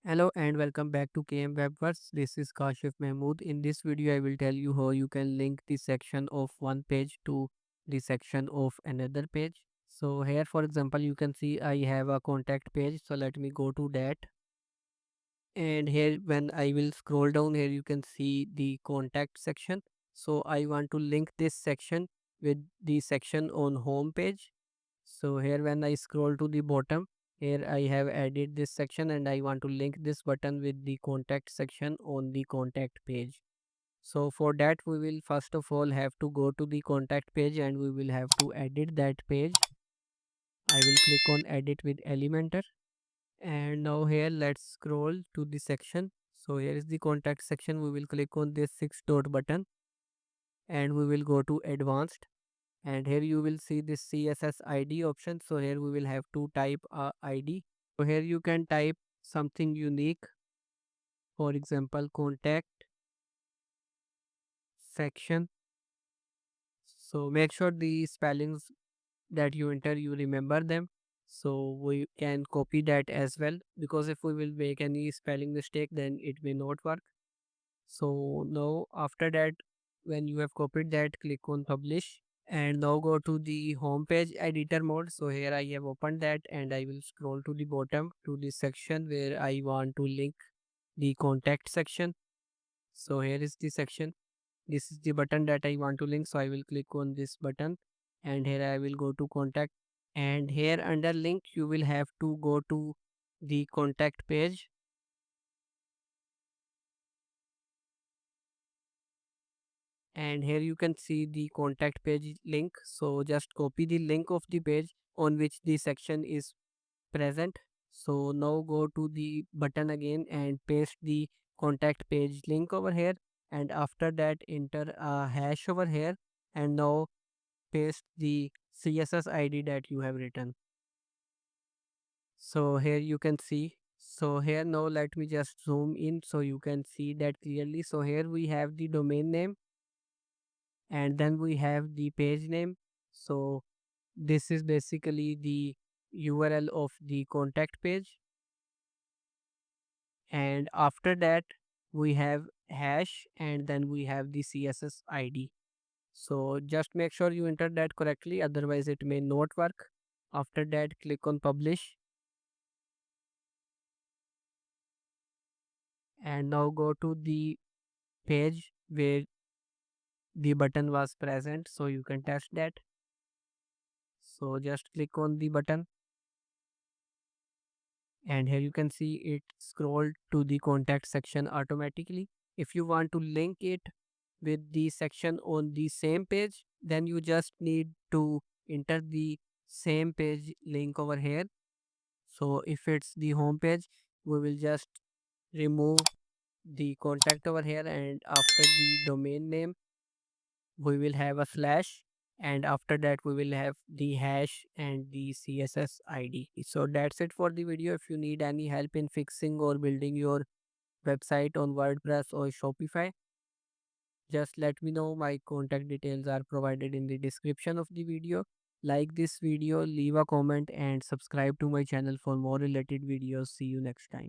Hello and welcome back to KM Webverse. This is Kashif Mahmood. In this video, I will tell you how you can link the section of one page to the section of another page. So here, for example, you can see I have a contact page. So let me go to that. And here, when I will scroll down here, you can see the contact section. So I want to link this section with the section on home page. So here when I scroll to the bottom, here I have added this section and I want to link this button with the contact section on the contact page. So for that we will first of all have to go to the contact page and we will have to edit that page. I will click on edit with Elementor, and now here let's scroll to the section. So here is the contact section. We will click on this six dot button and we will go to advanced, and here you will see this CSS ID option. So here we will have to type a ID. So here you can type something unique, for example contact section. So make sure the spellings that you enter you remember them, so we can copy that as well, because if we will make any spelling mistake then it may not work. So now after that, when you have copied that, click on publish and now go to the home page editor mode. So here I have opened that and I will scroll to the bottom to the section where I want to link the contact section. So here is the section. This is the button that I want to link. So I will click on this button and here I will go to contact, and here under link you will have to go to the contact page, and here you can see the contact page link. So just copy the link of the page on which the section is present. So now go to the button again and paste the contact page link over here, and after that enter a hash over here, and now paste the CSS ID that you have written. So here you can see. So here now let me just zoom in so you can see that clearly. So here we have the domain name and then we have the page name. So this is basically the URL of the contact page, and after that we have hash and then we have the CSS ID. So just make sure you enter that correctly, otherwise it may not work. After that click on publish and now go to the page where the button was present, so you can test that. So just click on the button and here you can see it scroll to the contact section automatically. If you want to link it with the section on the same page, then you just need to enter the same page link over here. So if it's the home page, we will just remove the contact over here, and after the domain name we will have a slash, and after that we will have the hash and the CSS ID. So that's it for the video. If you need any help in fixing or building your website on WordPress or Shopify, just let me know. My contact details are provided in the description of the video. Like this video, leave a comment and subscribe to my channel for more related videos. See you next time.